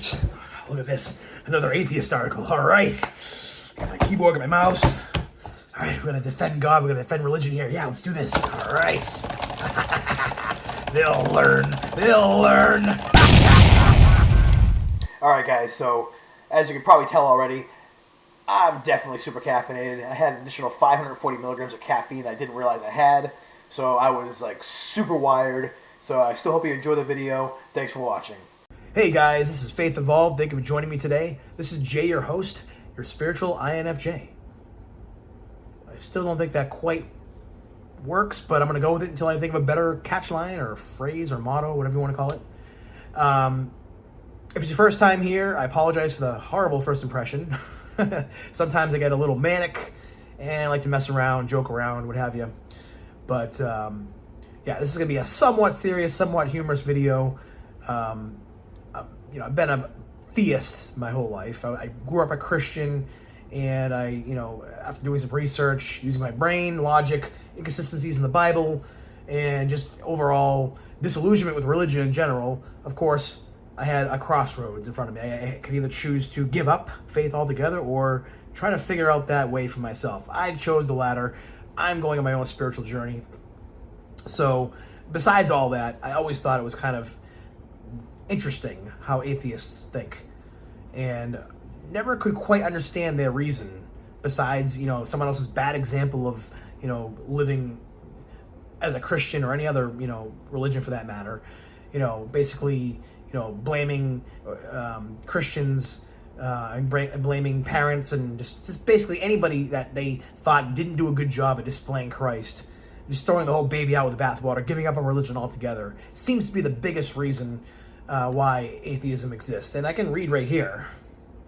right, look at this. Another atheist article. All right. Got my keyboard, got my mouse. All right, we're going to defend God. We're going to defend religion here. Yeah, let's do this. All right. They'll learn. They'll learn. All right, guys, so as you can probably tell already, I'm definitely super caffeinated. I had an additional 540 milligrams of caffeine that I didn't realize I had, so I was like super wired. So I still hope you enjoy the video. Thanks for watching. Hey guys, this is Faith Evolved. Thank you for joining me today. This is Jay, your host, your spiritual INFJ. I still don't think that quite works, but I'm going to go with it until I think of a better catchline or phrase or motto, whatever you want to call it. If it's your first time here, I apologize for the horrible first impression. Sometimes I get a little manic and I like to mess around, joke around, what have you. But yeah, this is going to be a somewhat serious, somewhat humorous video. I've been a theist my whole life. I grew up a Christian, and after doing some research, using my brain, logic, inconsistencies in the Bible, and just overall disillusionment with religion in general, of course, I had a crossroads in front of me. I could either choose to give up faith altogether or try to figure out that way for myself. I chose the latter. I'm going on my own spiritual journey. So, besides all that, I always thought it was kind of interesting how atheists think, and never could quite understand their reason, besides, someone else's bad example of, living as a Christian or any other, religion for that matter. Basically, blaming Christians and blaming parents and just basically anybody that they thought didn't do a good job at displaying Christ. Just throwing the whole baby out with the bathwater, giving up on religion altogether, seems to be the biggest reason why atheism exists. And I can read right here.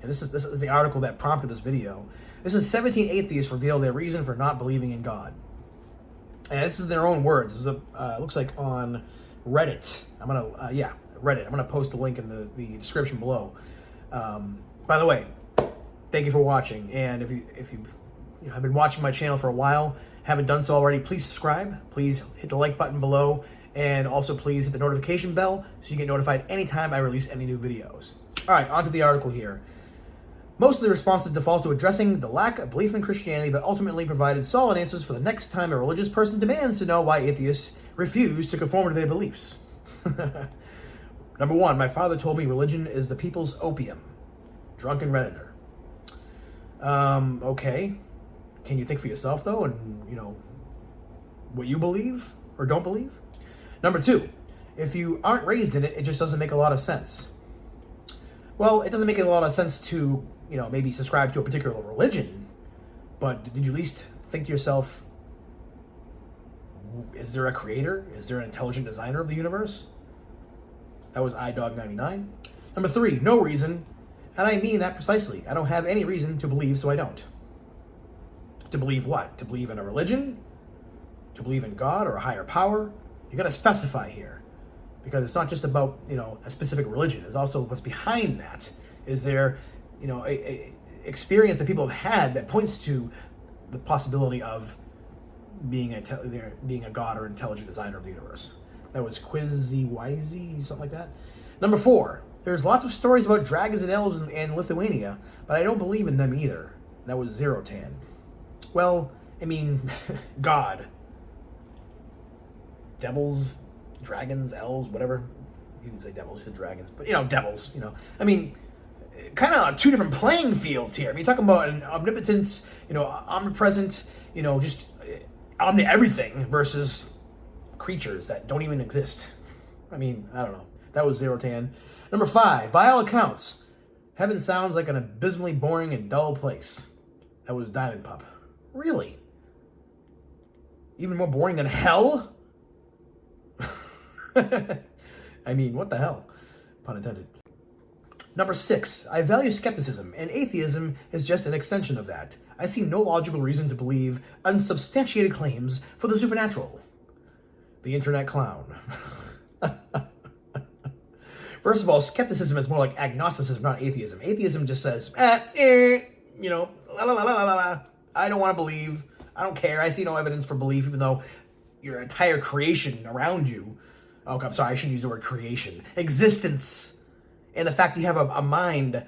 And this is the article that prompted this video. This is 17 atheists reveal their reason for not believing in God. And this is their own words. This is looks like on Reddit. Reddit. I'm gonna post a link in the description below. By the way, thank you for watching. And if you have been watching my channel for a while, haven't done so already, please subscribe. Please hit the like button below, and also please hit the notification bell so you get notified anytime I release any new videos. All right, on to the article here. Most of the responses default to addressing the lack of belief in Christianity, but ultimately provided solid answers for the next time a religious person demands to know why atheists refuse to conform to their beliefs. Number 1, my father told me religion is the people's opium. Drunken Redditor. Okay. Can you think for yourself, though, and, what you believe or don't believe? Number 2, if you aren't raised in it, it just doesn't make a lot of sense. Well, it doesn't make a lot of sense to, maybe subscribe to a particular religion, but did you at least think to yourself, is there a creator? Is there an intelligent designer of the universe? That was iDog99. Number 3, no reason, and I mean that precisely. I don't have any reason to believe, so I don't. To believe what? To believe in a religion? To believe in God or a higher power? You got to specify here, because it's not just about, a specific religion. It's also what's behind that. Is there, a experience that people have had that points to the possibility of being a God or intelligent designer of the universe? That was Quizzy Wisey, something like that. Number 4, there's lots of stories about dragons and elves in Lithuania, but I don't believe in them either. That was Zerotan. Well, I mean, God. Devils, dragons, elves, whatever. You didn't say devils, you said dragons. But, devils, I mean, kind of two different playing fields here. I mean, talking about an omnipotent, omnipresent, just omni-everything versus creatures that don't even exist. I mean, I don't know. That was Zerotan. Number 5, by all accounts, heaven sounds like an abysmally boring and dull place. That was Diamond Pup. Really? Even more boring than hell? I mean, what the hell? Pun intended. Number 6, I value skepticism, and atheism is just an extension of that. I see no logical reason to believe unsubstantiated claims for the supernatural. The Internet Clown. First of all, skepticism is more like agnosticism, not atheism. Atheism just says, la la la la la la. I don't want to believe. I don't care. I see no evidence for belief, even though your entire creation around you. Oh, I'm sorry, I shouldn't use the word creation. Existence And the fact that you have a mind,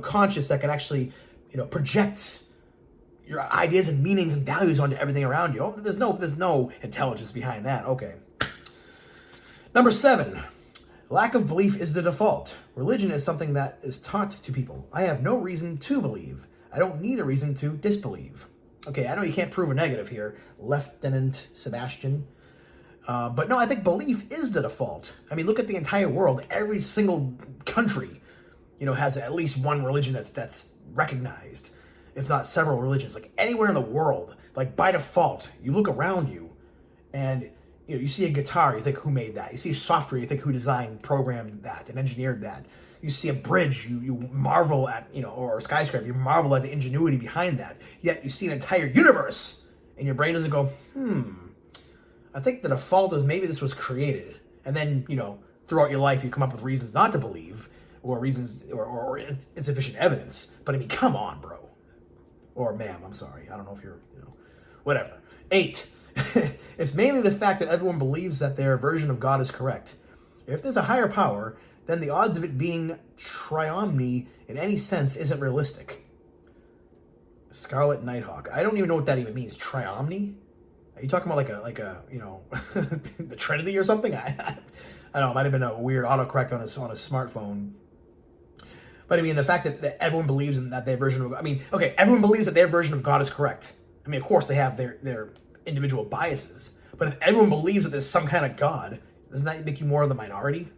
conscious that can actually, project your ideas and meanings and values onto everything around you. Oh, there's no intelligence behind that. Okay. Number 7, lack of belief is the default. Religion is something that is taught to people. I have no reason to believe. I don't need a reason to disbelieve. Okay, I know you can't prove a negative here, Lieutenant Sebastian. But no, I think belief is the default. I mean, look at the entire world. Every single country, has at least one religion that's recognized, if not several religions. Like anywhere in the world, like by default, you look around you, and you see a guitar, you think who made that? You see software, you think who designed, programmed that, and engineered that. You see a bridge, you marvel at, or a skyscraper, you marvel at the ingenuity behind that. Yet you see an entire universe, and your brain doesn't go, I think the default is maybe this was created. And then, throughout your life, you come up with reasons not to believe, or reasons, or insufficient evidence. But I mean, come on, bro. Or ma'am, I'm sorry. I don't know if you're, whatever. 8. It's mainly the fact that everyone believes that their version of God is correct. If there's a higher power, then the odds of it being triomni in any sense isn't realistic. Scarlet Nighthawk. I don't even know what that even means. Triomni? Are you talking about like a the Trinity or something? I don't know. It might have been a weird autocorrect on a smartphone. But I mean, the fact that everyone believes in that their version of, everyone believes that their version of God is correct. I mean, of course they have their individual biases. But if everyone believes that there's some kind of God, doesn't that make you more of the minority?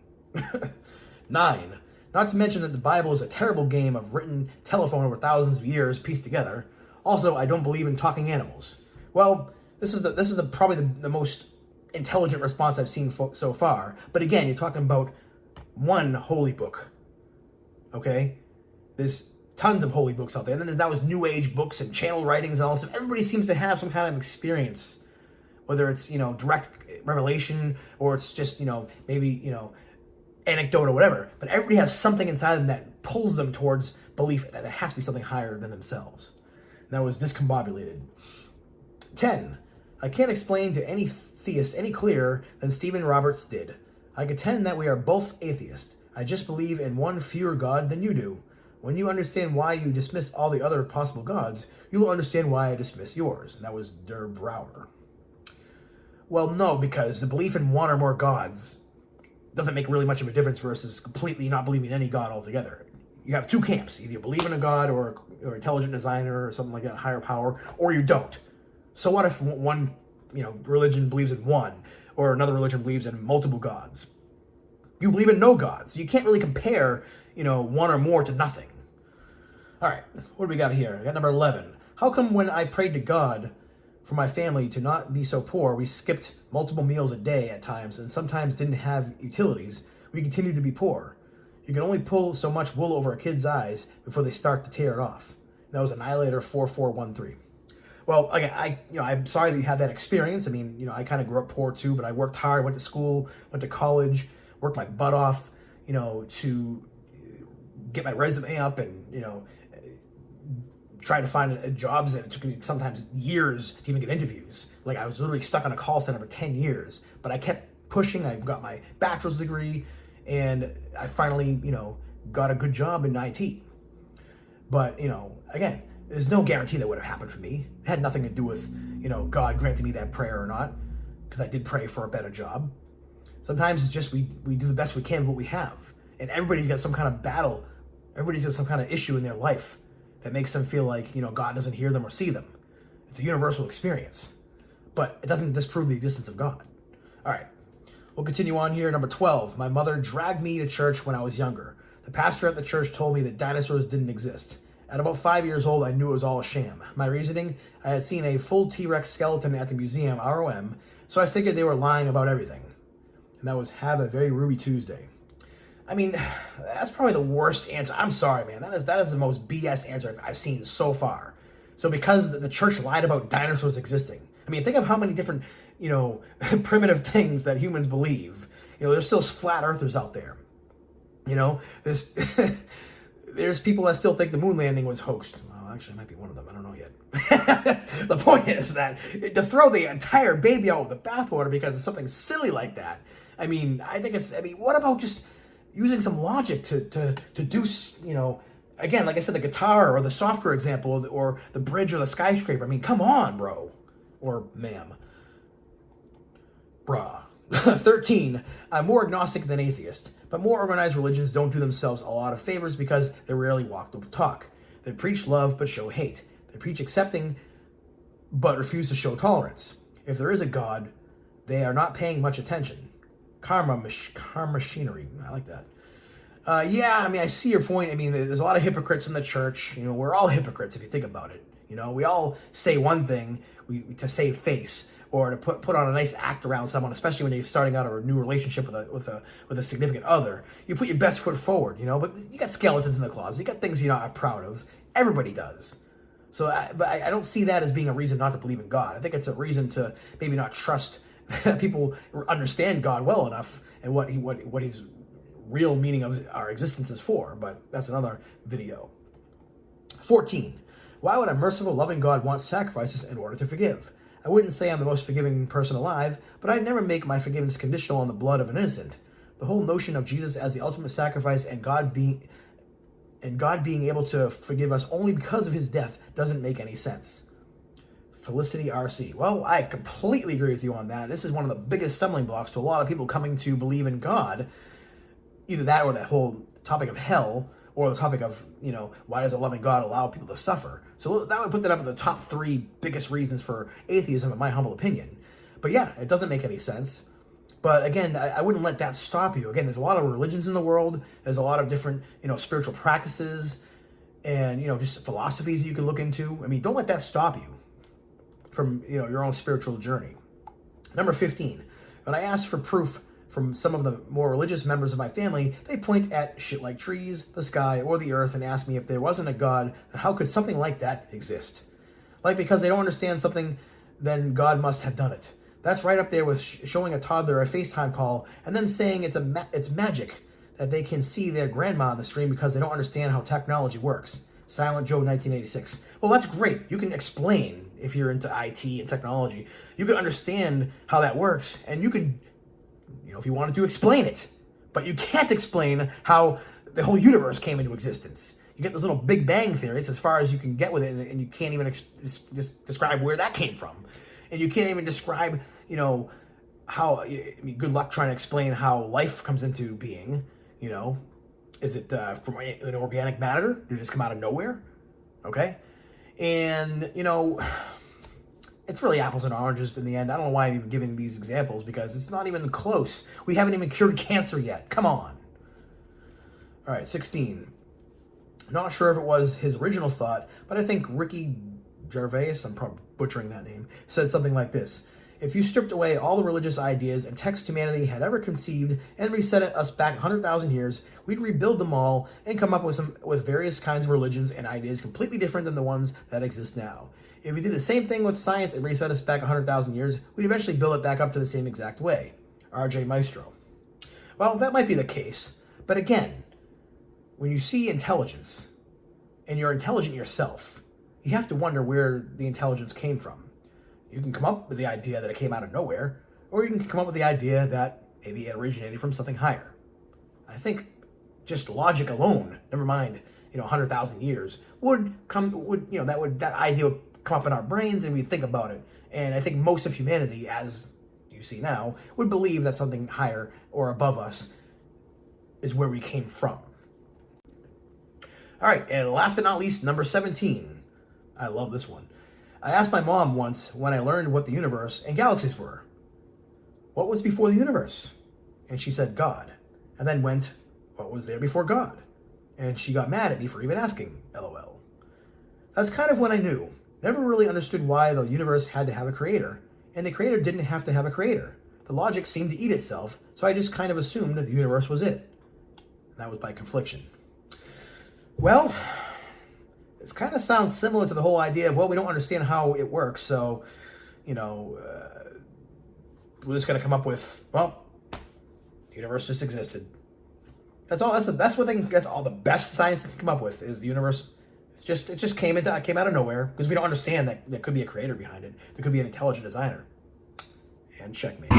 9. Not to mention that the Bible is a terrible game of written telephone over thousands of years pieced together. Also, I don't believe in talking animals. Well, this is probably the most intelligent response I've seen so far. But again, you're talking about one holy book. Okay? There's tons of holy books out there. And then there's now New Age books and channel writings and all this stuff. Everybody seems to have some kind of experience. Whether it's, direct revelation or it's just, maybe, anecdote or whatever. But everybody has something inside them that pulls them towards belief that it has to be something higher than themselves. And that was discombobulated. 10. I can't explain to any theist any clearer than Stephen Roberts did. I contend that we are both atheists. I just believe in one fewer God than you do. When you understand why you dismiss all the other possible gods, you will understand why I dismiss yours. And that was Der Brouwer. Well, no, because the belief in one or more gods doesn't make really much of a difference versus completely not believing in any god altogether. You have two camps. Either you believe in a god or intelligent designer or something like that, higher power, or you don't. So what if one, religion believes in one, or another religion believes in multiple gods? You believe in no gods. You can't really compare, one or more to nothing. All right, what do we got here? I got number 11. How come when I prayed to God for my family to not be so poor, we skipped multiple meals a day at times and sometimes didn't have utilities, we continued to be poor? You can only pull so much wool over a kid's eyes before they start to tear it off. That was Annihilator 4413. Well, again, I'm sorry that you had that experience. I mean, I kind of grew up poor too, but I worked hard, went to school, went to college, worked my butt off, to get my resume up and, try to find jobs that it took me sometimes years to even get interviews. Like I was literally stuck on a call center for 10 years, but I kept pushing. I got my bachelor's degree and I finally, got a good job in IT. But, again, there's no guarantee that would have happened for me. It had nothing to do with, God granting me that prayer or not, because I did pray for a better job. Sometimes it's just we do the best we can with what we have. And everybody's got some kind of battle. Everybody's got some kind of issue in their life that makes them feel like, God doesn't hear them or see them. It's a universal experience. But it doesn't disprove the existence of God. All right, we'll continue on here. Number 12, my mother dragged me to church when I was younger. The pastor at the church told me that dinosaurs didn't exist. At about 5 years old, I knew it was all a sham. My reasoning, I had seen a full T-Rex skeleton at the museum, ROM, so I figured they were lying about everything. And that was Have a Very Ruby Tuesday. I mean, that's probably the worst answer. I'm sorry, man. That is the most BS answer I've seen so far. So because the church lied about dinosaurs existing, I mean, think of how many different, primitive things that humans believe. There's still flat earthers out there. There's there's people that still think the moon landing was hoaxed. Well, actually, it might be one of them. I don't know yet. The point is that to throw the entire baby out with the bathwater because of something silly like that. I mean, what about just using some logic to do, again, like I said, the guitar or the software example or the bridge or the skyscraper. I mean, come on, bro. Or ma'am. Bruh. 13. I'm more agnostic than atheist, but more organized religions don't do themselves a lot of favors because they rarely walk the talk. They preach love but show hate. They preach accepting but refuse to show tolerance. If there is a God, they are not paying much attention. Karma machinery. I like that. Yeah, I mean, I see your point. I mean, there's a lot of hypocrites in the church. We're all hypocrites if you think about it. We all say one thing to save face or to put on a nice act around someone, especially when you're starting out a new relationship with a significant other. You put your best foot forward, but you got skeletons in the closet. You got things you're not proud of. Everybody does. So, but I don't see that as being a reason not to believe in God. I think it's a reason to maybe not trust that people understand God well enough and what his real meaning of our existence is for. But that's another video. 14. Why would a merciful, loving God want sacrifices in order to forgive? I wouldn't say I'm the most forgiving person alive, but I'd never make my forgiveness conditional on the blood of an innocent. The whole notion of Jesus as the ultimate sacrifice and God being able to forgive us only because of his death doesn't make any sense. Felicity RC. Well, I completely agree with you on that. This is one of the biggest stumbling blocks to a lot of people coming to believe in God. Either that or that whole topic of hell, or the topic of, why does a loving God allow people to suffer? So that would put that up at the top 3 biggest reasons for atheism, in my humble opinion. But yeah, it doesn't make any sense. But again, I wouldn't let that stop you. Again, there's a lot of religions in the world. There's a lot of different, spiritual practices and, just philosophies that you can look into. I mean, don't let that stop you from, your own spiritual journey. Number 15, when I ask for proof from some of the more religious members of my family, they point at shit like trees, the sky, or the earth and ask me if there wasn't a God, then how could something like that exist? Like, because they don't understand something, then God must have done it. That's right up there with showing a toddler a FaceTime call and then saying it's magic that they can see their grandma on the stream because they don't understand how technology works. Silent Joe 1986. Well, that's great. You can explain, if you're into IT and technology, you can understand how that works, and you can, if you wanted to, explain it. But you can't explain how the whole universe came into existence. You get this little Big Bang theory, it's as far as you can get with it, and you can't even just describe where that came from. And you can't even describe, how, good luck trying to explain how life comes into being, Is it from an organic matter? Did it just come out of nowhere? Okay? And, it's really apples and oranges in the end. I don't know why I'm even giving these examples because it's not even close. We haven't even cured cancer yet. Come on. All right, 16. Not sure if it was his original thought, but I think Ricky Gervais, I'm probably butchering that name, said something like this. If you stripped away all the religious ideas and texts humanity had ever conceived and reset us back 100,000 years, we'd rebuild them all and come up with various kinds of religions and ideas completely different than the ones that exist now. If we did the same thing with science and reset us back 100,000 years, we'd eventually build it back up to the same exact way. RJ Maestro. Well, that might be the case, but again, when you see intelligence, and you're intelligent yourself, you have to wonder where the intelligence came from. You can come up with the idea that it came out of nowhere, or you can come up with the idea that maybe it originated from something higher. I think just logic alone, never mind, 100,000 years, that idea would come up in our brains and we'd think about it. And I think most of humanity, as you see now, would believe that something higher or above us is where we came from. All right, and last but not least, number 17. I love this one. I asked my mom once when I learned what the universe and galaxies were. What was before the universe? And she said, God. And then went, what was there before God? And she got mad at me for even asking, LOL. That's kind of when I knew. Never really understood why the universe had to have a creator, and the creator didn't have to have a creator. The logic seemed to eat itself, so I just kind of assumed the universe was it. And that was by confliction. Well, this kind of sounds similar to the whole idea of, we don't understand how it works, so, we're just going to come up with, the universe just existed. That's all. That's what that's all the best science can come up with is the universe. It just came out of nowhere because we don't understand that there could be a creator behind it. There could be an intelligent designer. And checkmate.